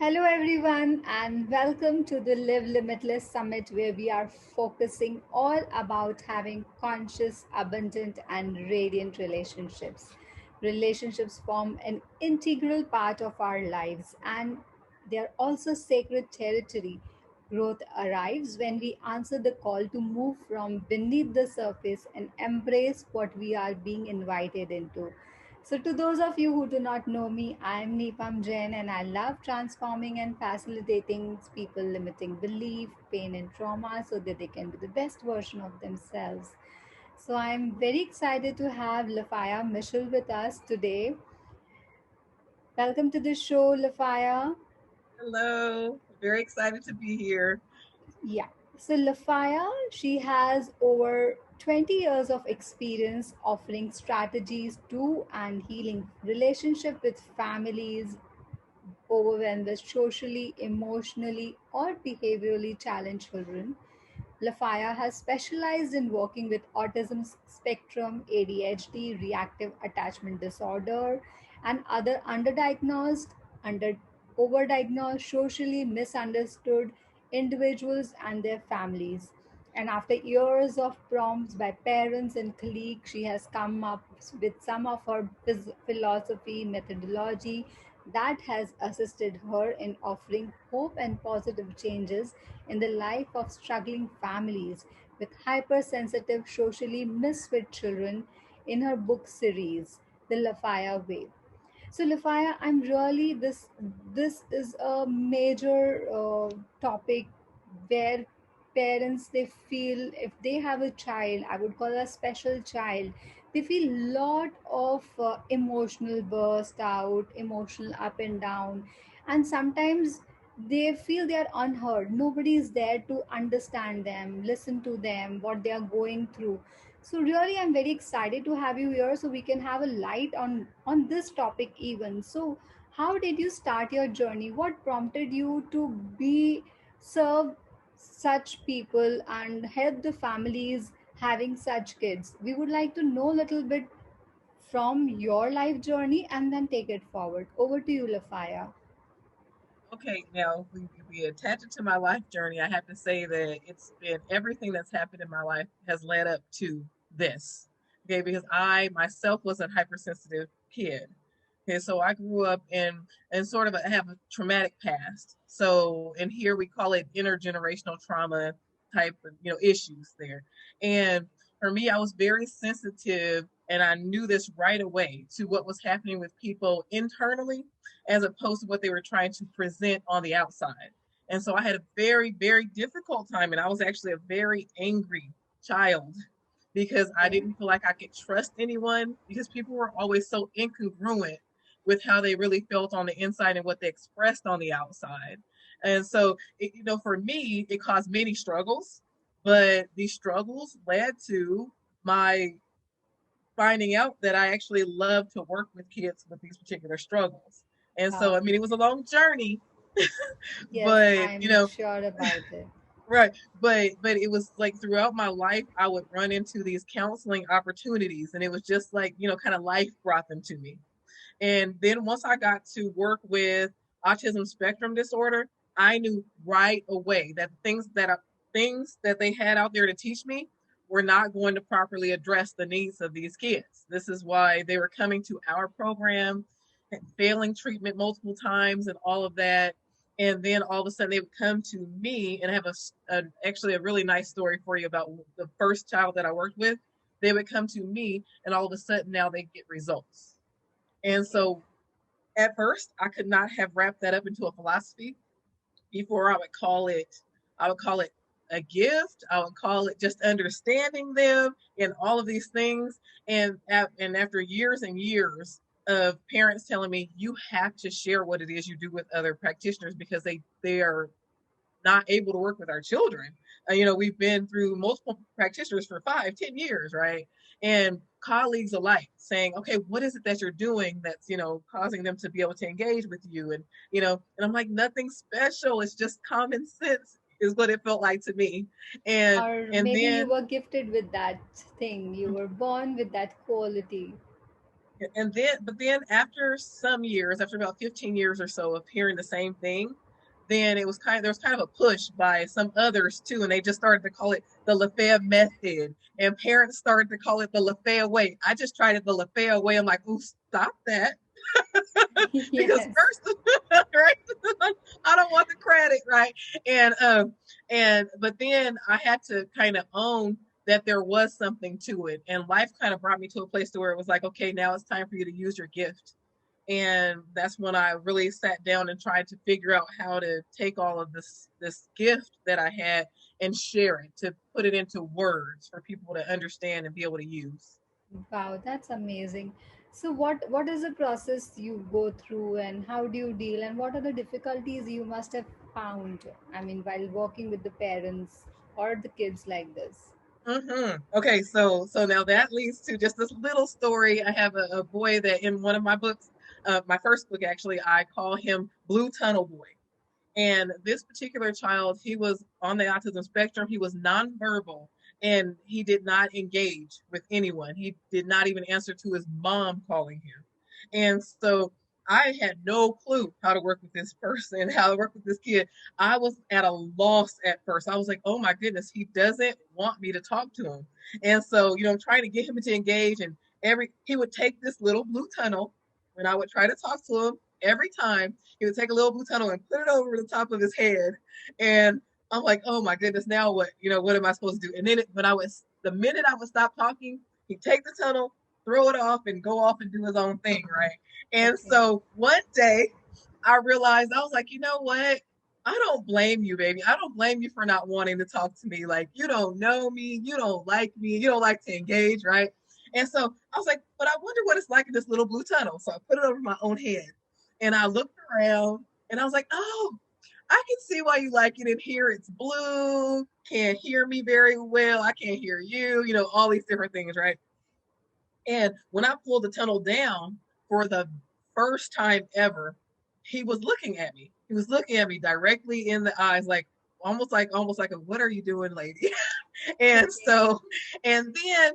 Hello, everyone, and welcome to the Live Limitless Summit, where we are focusing all about having conscious, abundant, and radiant relationships. Relationships form an integral part of our lives, and they are also sacred territory. Growth arrives when we answer the call to move from beneath the surface and embrace what we are being invited into. So, to those of you who do not know me, I am Neepam Jain and I love transforming and facilitating people limiting belief, pain, and trauma so that they can be the best version of themselves. So, I'm very excited to have Lafaya Michelle with us today. Welcome to the show, Lafaya. Hello, very excited to be here. Yeah. So Lafaya, she has over 20 years of experience offering strategies to and healing relationship with families overwhelmed with socially, emotionally, or behaviorally challenged children. Lafaya has specialized in working with autism spectrum, ADHD, reactive attachment disorder, and other underdiagnosed, under overdiagnosed, socially misunderstood individuals and their families. And after years of prompts by parents and colleagues, she has come up with some of her philosophy, methodology that has assisted her in offering hope and positive changes in the life of struggling families with hypersensitive, socially misfit children in her book series, The Lafaya Way. So Lafaya, I'm really this is a major topic where parents they feel if they have a child, I would call a special child, they feel lot of emotional burst out, emotional up and down, and sometimes they feel they are unheard. Nobody is there to understand them, listen to them, what they are going through. So really, I'm very excited to have you here so we can have a light on this topic even. So how did you start your journey? What prompted you to be serve such people and help the families having such kids? We would like to know a little bit from your life journey and then take it forward. Over to you, Lafaya. Okay, now we attach it to my life journey. I have to say that it's been everything that's happened in my life has led up to this. Okay, because I myself was a hypersensitive kid. Okay, so I grew up in sort of have a traumatic past. So and here we call it intergenerational trauma type of issues there. And for me, I was very sensitive, and I knew this right away to what was happening with people internally as opposed to what they were trying to present on the outside. And so I had a very, very difficult time. And I was actually a very angry child because I Okay. didn't feel like I could trust anyone because people were always so incongruent with how they really felt on the inside and what they expressed on the outside. And so, for me, it caused many struggles, but these struggles led to my finding out that I actually love to work with kids with these particular struggles. And so, I Wow. mean, it was a long journey, Yes, but I'm sure about it. right. But it was like throughout my life, I would run into these counseling opportunities, and it was just like kind of life brought them to me. And then once I got to work with autism spectrum disorder, I knew right away that things that they had out there to teach me were not going to properly address the needs of these kids. This is why they were coming to our program, failing treatment multiple times, and all of that. And then all of a sudden they would come to me and have actually a really nice story for you about the first child that I worked with. They would come to me, and all of a sudden now they get results. And Okay. so at first, I could not have wrapped that up into a philosophy. Before I would call it a gift. I would call it just understanding them and all of these things. And after years and years of parents telling me you have to share what it is you do with other practitioners because they are not able to work with our children. We've been through multiple practitioners for 5, 10 years, right? And colleagues alike saying, okay, what is it that you're doing that's, causing them to be able to engage with you? And I'm like, nothing special. It's just common sense is what it felt like to me. And, Or and maybe you then were gifted with that thing, you were born with that quality. And then, but then after some years, after about 15 years or so of hearing the same thing, then it was kind of, there was kind of a push by some others too, and they just started to call it the Lafaya method, and parents started to call it the Lafaya way. I just tried it the Lafaya way. I'm like, ooh, stop that. Because Yes. first, right, I don't want the credit, right? And but then I had to kind of own that there was something to it, and life kind of brought me to a place to where it was like, okay, now it's time for you to use your gift. And that's when I really sat down and tried to figure out how to take all of this gift that I had and share it, to put it into words for people to understand and be able to use. Wow, that's amazing. So what is the process you go through, and how do you deal, and what are the difficulties you must have found, I mean, while working with the parents or the kids like this? Okay, so now that leads to just this little story. I have a boy that in one of my books, my first book actually, I call him Blue Tunnel Boy. And this particular child, he was on the autism spectrum. He was nonverbal, and he did not engage with anyone. He did not even answer to his mom calling him. And so I had no clue how to work with this person, how to work with this kid. I was at a loss at first. I was like, oh my goodness, he doesn't want me to talk to him. And so, I'm trying to get him to engage, and he would take this little blue tunnel when I would try to talk to him every time. He would take a little blue tunnel and put it over the top of his head. And I'm like, oh my goodness, now what? What am I supposed to do? And then the minute I would stop talking, he'd take the tunnel, throw it off, and go off and do his own thing, right? And Okay. so one day I realized, I was like, you know what? I don't blame you, baby. I don't blame you for not wanting to talk to me. Like, you don't know me, you don't like me, you don't like to engage, right? And so I was like, but I wonder what it's like in this little blue tunnel. So I put it over my own head, and I looked around, and I was like, oh, I can see why you like it in here. It's blue, can't hear me very well. I can't hear you, all these different things, right? And when I pulled the tunnel down for the first time ever, he was looking at me. He was looking at me directly in the eyes, like almost like a what are you doing, lady? And Okay. so, and then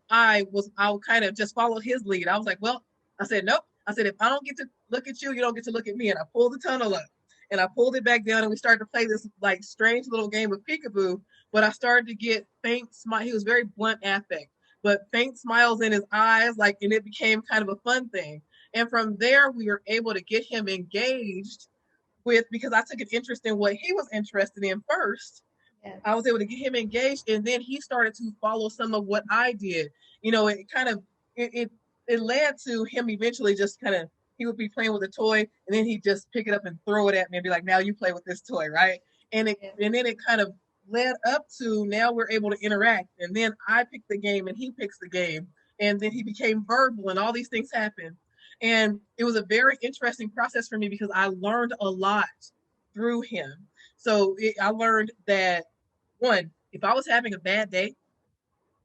I'll kind of just follow his lead. I was like, well, I said, nope. I said, if I don't get to look at you, you don't get to look at me. And I pulled the tunnel up, and I pulled it back down, and we started to play this like strange little game of peekaboo. But I started to get faint smile. He was very blunt affect, but faint smiles in his eyes, like, and it became kind of a fun thing. And from there, we were able to get him engaged with, because I took an interest in what he was interested in first. Yes. I was able to get him engaged, and then he started to follow some of what I did. It kind of it led to him eventually just kind of, he would be playing with a toy, and then he'd just pick it up and throw it at me and be like, "Now you play with this toy, right?" Yes. And then it kind of led up to, now we're able to interact, and then I pick the game and he picks the game, and then he became verbal, and all these things happened. And it was a very interesting process for me because I learned a lot through him. I learned that, one, if I was having a bad day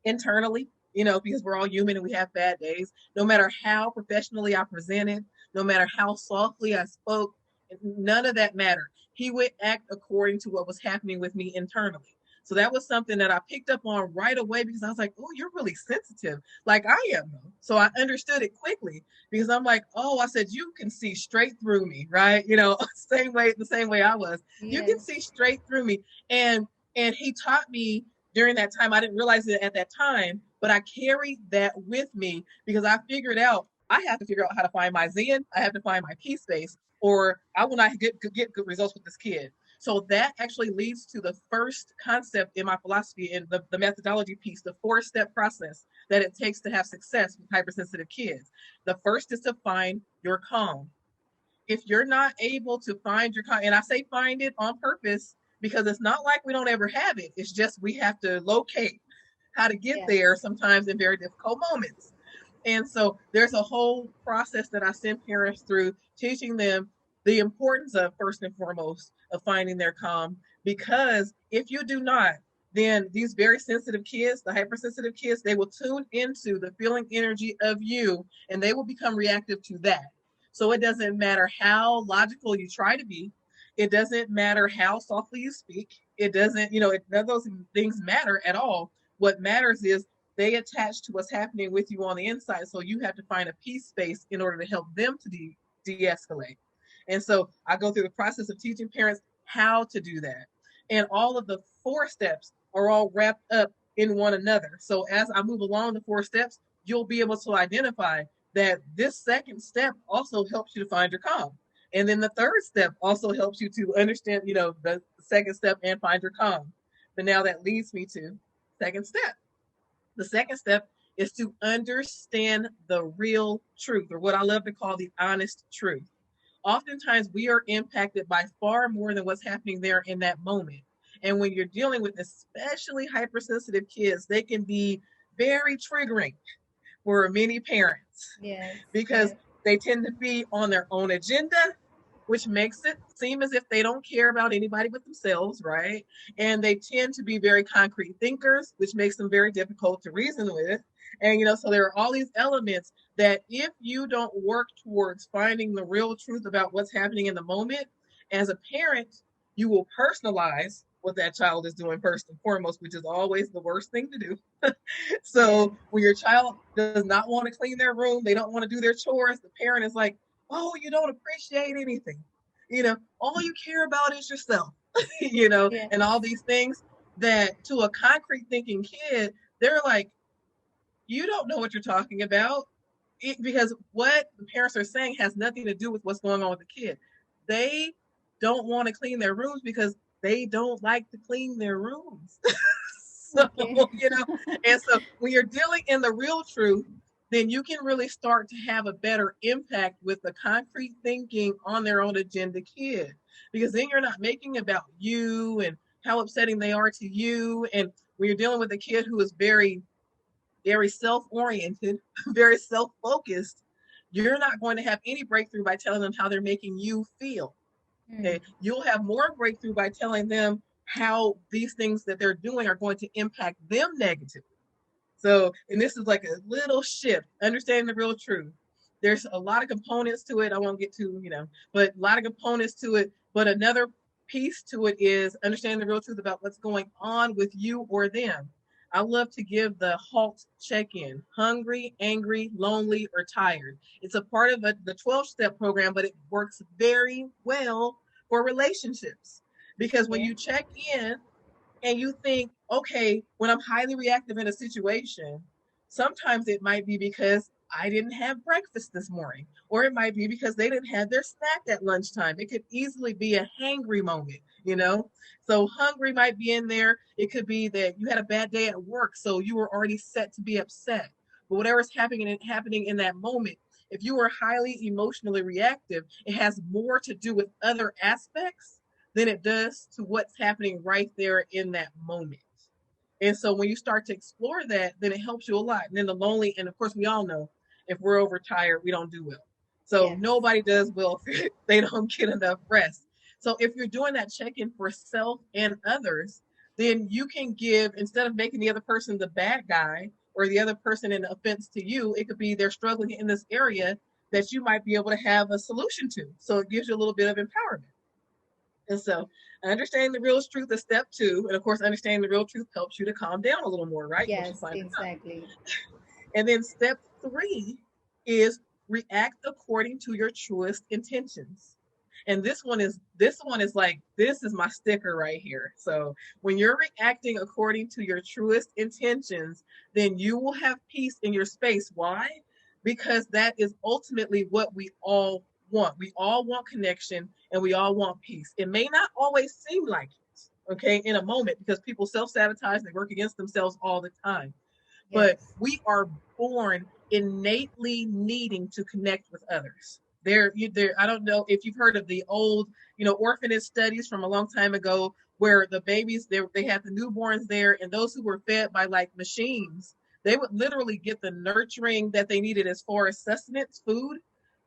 internally, because we're all human and we have bad days, no matter how professionally I presented, no matter how softly I spoke, none of that mattered. He would act according to what was happening with me internally. So that was something that I picked up on right away, because I was like, oh, you're really sensitive, like I am. So I understood it quickly, because I'm like, oh, I said, you can see straight through me, right? The same way I was. You can Yes. see straight through me. And he taught me during that time. I didn't realize it at that time, but I carried that with me, because I figured out I have to figure out how to find my zen. I have to find my peace space, or I will not get good results with this kid. So that actually leads to the first concept in my philosophy, in the methodology piece, the 4-step process that it takes to have success with hypersensitive kids. The first is to find your calm. If you're not able to find your, and I say find it on purpose, because it's not like we don't ever have it. It's just we have to locate how to get Yes. there, sometimes in very difficult moments. And so there's a whole process that I send parents through, teaching them the importance of, first and foremost, of finding their calm. Because if you do not, then these very sensitive kids, the hypersensitive kids, they will tune into the feeling energy of you, and they will become reactive to that. So it doesn't matter how logical you try to be. It doesn't matter how softly you speak. It doesn't, none of those things matter at all. What matters is they attach to what's happening with you on the inside. So you have to find a peace space in order to help them to de-escalate. And so I go through the process of teaching parents how to do that. And all of the 4 steps are all wrapped up in one another. So as I move along the 4 steps, you'll be able to identify that this second step also helps you to find your calm. And then the third step also helps you to understand, the second step and find your calm. But now that leads me to second step. The second step is to understand the real truth, or what I love to call the honest truth. Oftentimes, we are impacted by far more than what's happening there in that moment. And when you're dealing with especially hypersensitive kids, they can be very triggering for many parents Yes. because Yes. they tend to be on their own agenda, which makes it seem as if they don't care about anybody but themselves, right? And they tend to be very concrete thinkers, which makes them very difficult to reason with. And, so there are all these elements that if you don't work towards finding the real truth about what's happening in the moment, as a parent, you will personalize what that child is doing first and foremost, which is always the worst thing to do. Yes. So when your child does not want to clean their room, they don't want to do their chores, the parent is like, oh, you don't appreciate anything. All you care about is yourself, Yes. and all these things that to a concrete thinking kid, they're like, you don't know what you're talking about. Because what the parents are saying has nothing to do with what's going on with the kid. They don't want to clean their rooms because they don't like to clean their rooms. So, Okay. and so when you're dealing in the real truth, then you can really start to have a better impact with the concrete thinking on their own agenda kid. Because then you're not making about you and how upsetting they are to you. And when you're dealing with a kid who is very, very self-oriented, very self-focused, you're not going to have any breakthrough by telling them how they're making you feel. Hmm. Okay, you'll have more breakthrough by telling them how these things that they're doing are going to impact them negatively. So, and this is like a little shift, understanding the real truth. There's a lot of components to it. I won't get to, but a lot of components to it. But another piece to it is understanding the real truth about what's going on with you or them. I love to give the HALT check-in: hungry, angry, lonely, or tired. It's a part of the 12-step program, but it works very well for relationships because when Okay. you check in and you think, okay, when I'm highly reactive in a situation, sometimes it might be because I didn't have breakfast this morning, or it might be because they didn't have their snack at lunchtime. It could easily be a hangry moment. So hungry might be in there. It could be that you had a bad day at work, so you were already set to be upset. But whatever's happening in that moment, if you are highly emotionally reactive, it has more to do with other aspects than it does to what's happening right there in that moment. And so when you start to explore that, then it helps you a lot. And then the lonely, and of course, we all know if we're overtired, we don't do well. So Yes. nobody does well if they don't get enough rest. So if you're doing that check in for self and others, then you can give, instead of making the other person the bad guy or the other person an offense to you, it could be they're struggling in this area that you might be able to have a solution to. So it gives you a little bit of empowerment. And so understanding the real truth is step 2. And of course, understanding the real truth helps you to calm down a little more, right? Helps you Yes. find your calm. Exactly. And then step 3 is react according to your truest intentions. And this one is like, this is my sticker right here. So when you're reacting according to your truest intentions, then you will have peace in your space. Why? Because that is ultimately what we all want. We all want connection and we all want peace. It may not always seem like it, okay, in a moment, because people self-sabotage, they work against themselves all the time. But Yes. we are born innately needing to connect with others. There. I don't know if you've heard of the old, orphanage studies from a long time ago, where the babies they had the newborns there, and those who were fed by like machines, they would literally get the nurturing that they needed as far as sustenance, food,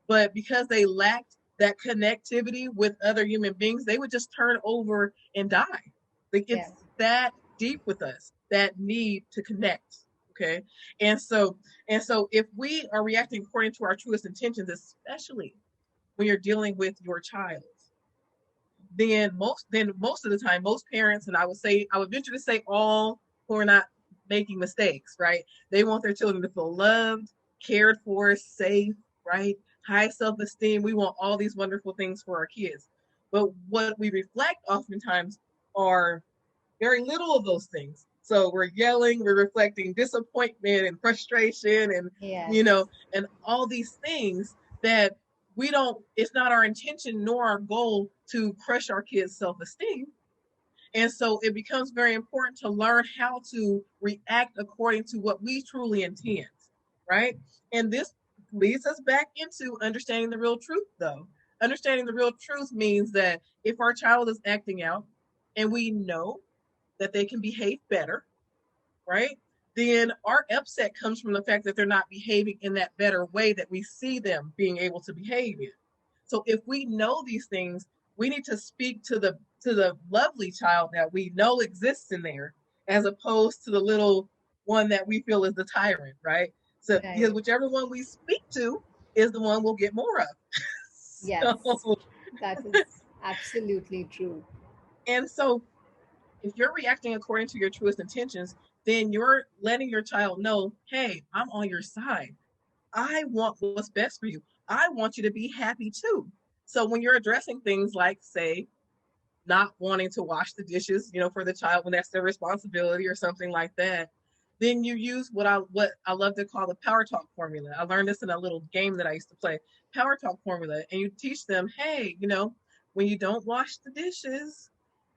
but because they lacked that connectivity with other human beings, they would just turn over and die. Like Yes. it's that deep with us, that need to connect. Okay. And so if we are reacting according to our truest intentions, especially when you're dealing with your child, then most of the time, most parents, and I would venture to say all who are not making mistakes, right? They want their children to feel loved, cared for, safe, right? High self-esteem. We want all these wonderful things for our kids. But what we reflect oftentimes are very little of those things. So we're yelling, we're reflecting disappointment and frustration and, Yes. you know, and all these things that we don't, it's not our intention nor our goal to crush our kids' self esteem. And so it becomes very important to learn how to react according to what we truly intend, right? And this leads us back into understanding the real truth, though. Understanding the real truth means that if our child is acting out and we know that they can behave better, right? Then our upset comes from the fact that they're not behaving in that better way that we see them being able to behave in. So if we know these things, we need to speak to the lovely child that we know exists in there, as opposed to the little one that we feel is the tyrant, right? So because Right. whichever one we speak to is the one we'll get more of. Yes. So That is absolutely true. and so if you're reacting according to your truest intentions, then you're letting your child know, hey, I'm on your side. I want what's best for you. I want you to be happy too. So when you're addressing things like, say, not wanting to wash the dishes, for the child when that's their responsibility or something like that, then you use what I love to call the power talk formula. I learned this in a little game that I used to play, power talk formula, and you teach them, hey, when you don't wash the dishes,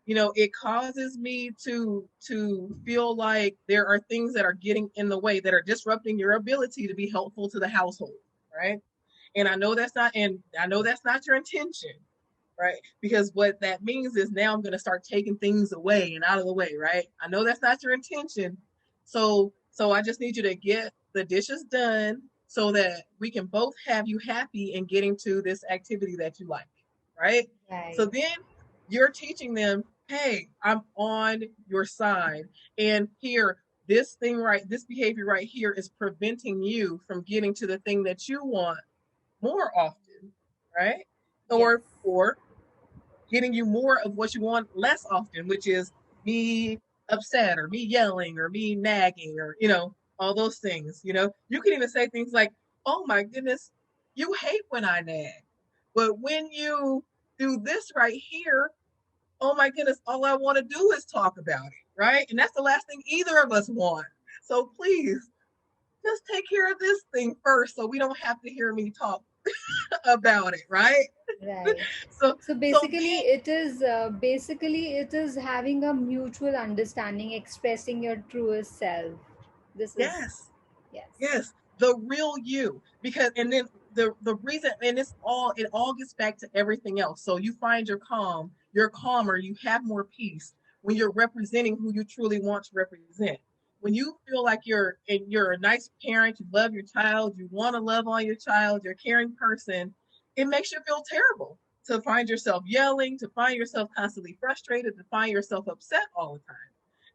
it causes me to feel like there are things that are getting in the way that are disrupting your ability to be helpful to the household, right? And I know that's not your intention, right? Because what that means is now I'm going to start taking things away and out of the way, right? I know that's not your intention. So I just need you to get the dishes done so that we can both have you happy in getting to this activity that you like, right? So Right. then you're teaching them, hey, I'm on your side. And here, this behavior right here is preventing you from getting to the thing that you want more often, right? Yes. Or getting you more of what you want less often, which is me upset or me yelling or me nagging or, all those things. You can even say things like, oh my goodness, you hate when I nag. But when you do this right here, oh my goodness, all I want to do is talk about it, right? And that's the last thing either of us want. So please just take care of this thing first so we don't have to hear me talk about it, right? Right. So So so then basically it is having a mutual understanding, expressing your truest self. This is yes, yes. yes, the real you. Because and then the reason, and it all gets back to everything else. So you find you're calmer, you have more peace when you're representing who you truly want to represent. When you feel like you're a nice parent, you love your child, you want to love on your child, you're a caring person, it makes you feel terrible to find yourself yelling, to find yourself constantly frustrated, to find yourself upset all the time.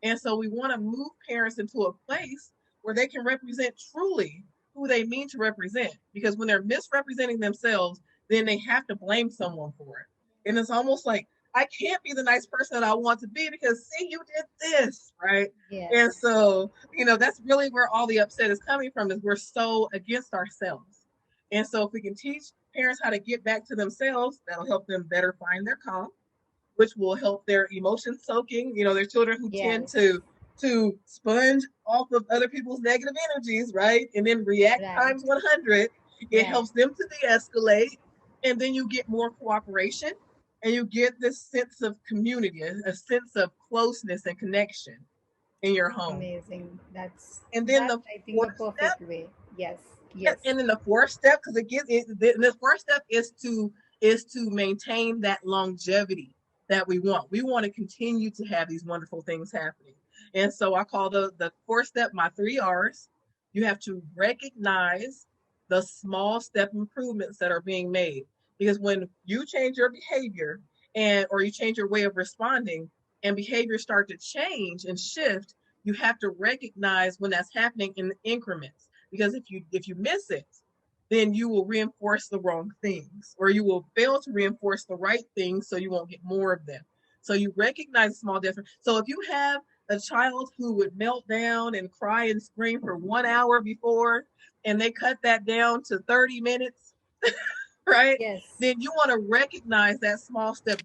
And so we want to move parents into a place where they can represent truly who they mean to represent. Because when they're misrepresenting themselves, then they have to blame someone for it. And it's almost like, I can't be the nice person that I want to be because, see, you did this, right? Yes. And so, that's really where all the upset is coming from, is we're so against ourselves. And so if we can teach parents how to get back to themselves, that'll help them better find their calm, which will help their emotion soaking. There's children who tend Yes. to sponge off of other people's negative energies, right? And then react Right. times 100. It Right. helps them to de-escalate, and then you get more cooperation, and you get this sense of community, a sense of closeness and connection in your home. Amazing. That's And then that's the I think a fourth step perfect way. Yes. Yes, Yes. and then the fourth step, because the fourth step is to maintain that longevity that we want. We want to continue to have these wonderful things happening, and so I call the fourth step my three R's. You have to recognize the small step improvements that are being made, because when you change your behavior or you change your way of responding, and behaviors start to change and shift, you have to recognize when that's happening in increments, because if you miss it, then you will reinforce the wrong things, or you will fail to reinforce the right things, so you won't get more of them. So you recognize small difference. So if you have a child who would melt down and cry and scream for 1 hour before, and they cut that down to 30 minutes, right? Yes. Then you want to recognize that small step.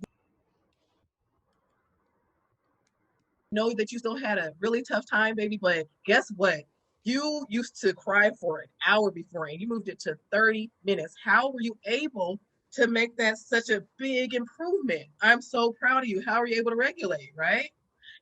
Know that you still had a really tough time, baby, but guess what? You used to cry for an hour before and you moved it to 30 minutes. How were you able to make that such a big improvement? I'm so proud of you. How are you able to regulate, right?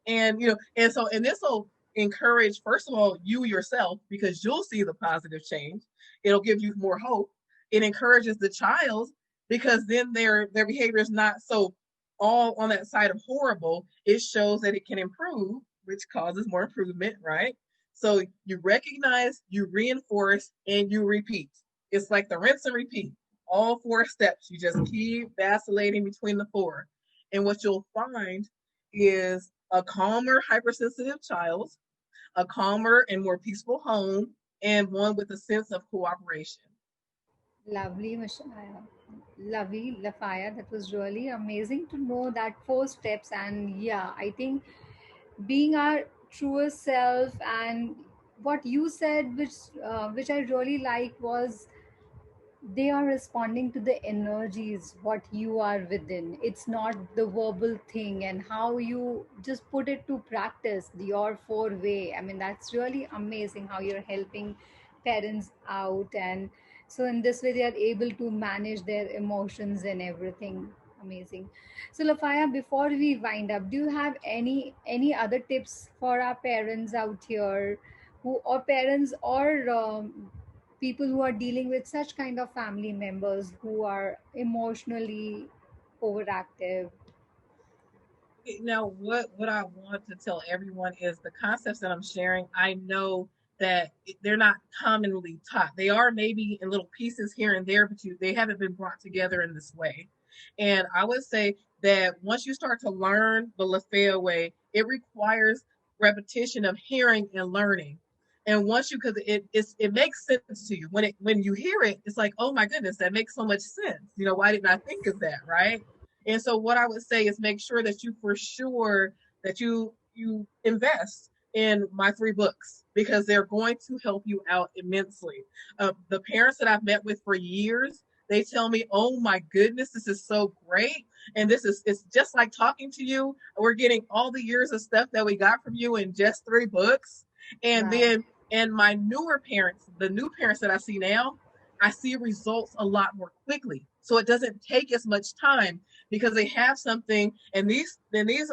And and this will encourage, first of all, you yourself, because you'll see the positive change. It'll give you more hope. It encourages the child, because then their behavior is not so all on that side of horrible. It shows that it can improve, which causes more improvement, right? So you recognize, you reinforce, and you repeat. It's like the rinse and repeat. All four steps. You just keep vacillating between the four. And what you'll find is a calmer, hypersensitive child, a calmer and more peaceful home, and one with a sense of cooperation. Lovely, lovely, Lafaya. That was really amazing to know that four steps. And yeah, I think being our truest self, and what you said, which I really like, was they are responding to the energies what you are within. It's not the verbal thing, and how you just put it to practice your four way. I mean, that's really amazing how you're helping parents out. And so in this way they are able to manage their emotions and everything. Amazing. So Lafaya, before we wind up, do you have any other tips for our parents out here, who or parents or people who are dealing with such kind of family members who are emotionally overactive? Now, what I want to tell everyone is the concepts that I'm sharing. I know that they're not commonly taught. They are maybe in little pieces here and there, but they haven't been brought together in this way. And I would say that once you start to learn the Lafaya way, it requires repetition of hearing and learning. And once you, because it makes sense to you when you hear it, it's like, oh my goodness, that makes so much sense. Why didn't I think of that, right? And so what I would say is make sure that you for sure that you invest in my three books, because they're going to help you out immensely. The parents that I've met with for years, they tell me, "Oh my goodness, this is so great." And it's just like talking to you. We're getting all the years of stuff that we got from you in just three books. And Wow. then and my newer parents, the new parents that I see now, I see results a lot more quickly. So it doesn't take as much time, because they have something, and these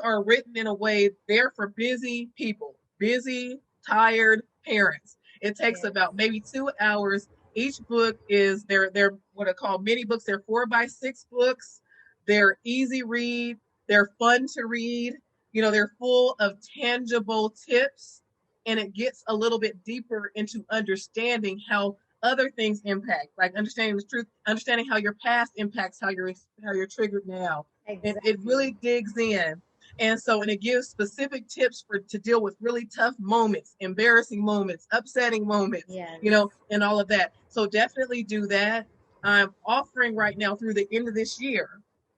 are written in a way they're for busy people, busy, tired parents. It takes Yes. about maybe 2 hours. Each book is they're what I call mini books. They're 4 by 6 books. They're easy read. They're fun to read. They're full of tangible tips, and it gets a little bit deeper into understanding how other things impact, like understanding the truth, understanding how your past impacts how you're triggered now. It Exactly. really digs in. And it gives specific tips for to deal with really tough moments, embarrassing moments, upsetting moments, Yes. and all of that. So definitely do that. I'm offering right now through the end of this year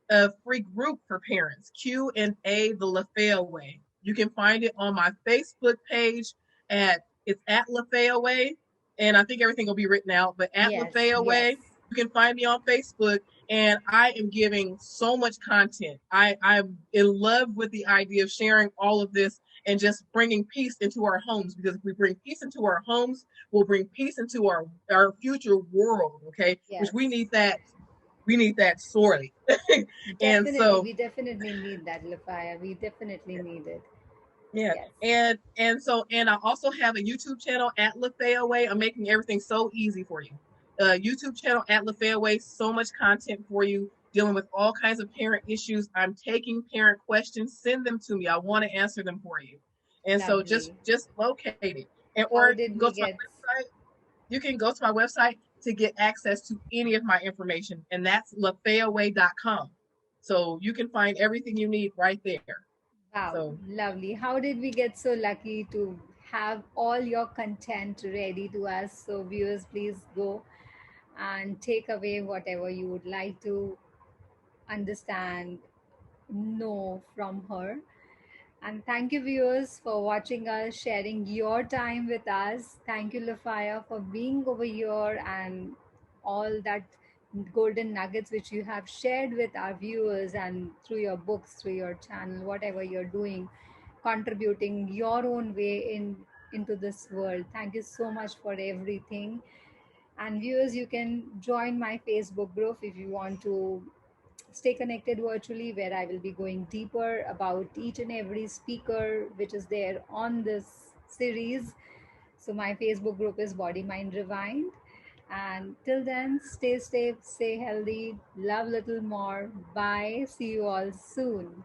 a free group for parents, Q&A the Lafaya Way. You can find it on my Facebook page at Lafaya Way, and I think everything will be written out, but at Yes. Lafaya Yes. Way, you can find me on Facebook, and I am giving so much content. I'm in love with the idea of sharing all of this and just bringing peace into our homes, because if we bring peace into our homes, we'll bring peace into our future world, okay? Which Yes. we need that sorely. And Definitely. so We definitely need that, Lafaya. We definitely need it. yeah, Yes. and I also have a YouTube channel at Lafaya Way. I'm making everything so easy for you. YouTube channel at Lafaya Way, so much content for you, dealing with all kinds of parent issues. I'm taking parent questions. Send them to me. I want to answer them for you. And so just Lovely. just locate it, and How or you did can go we to my get? website. You can go to my website to get access to any of my information, and that's lafayaway.com. So you can find everything you need right there. Wow, So lovely. How did we get so lucky to have all your content ready to us? So, viewers, please go and take away whatever you would like to understand, know from her. And thank you, viewers, for watching us, sharing your time with us. Thank you, Lafaya, for being over here and all that golden nuggets which you have shared with our viewers and through your books, through your channel, whatever you're doing, contributing your own way into this world. Thank you so much for everything. And viewers, you can join my Facebook group if you want to stay connected virtually, where I will be going deeper about each and every speaker which is there on this series. So, my Facebook group is Body Mind Rewind. And till then, stay safe, stay healthy, love little more. Bye. See you all soon.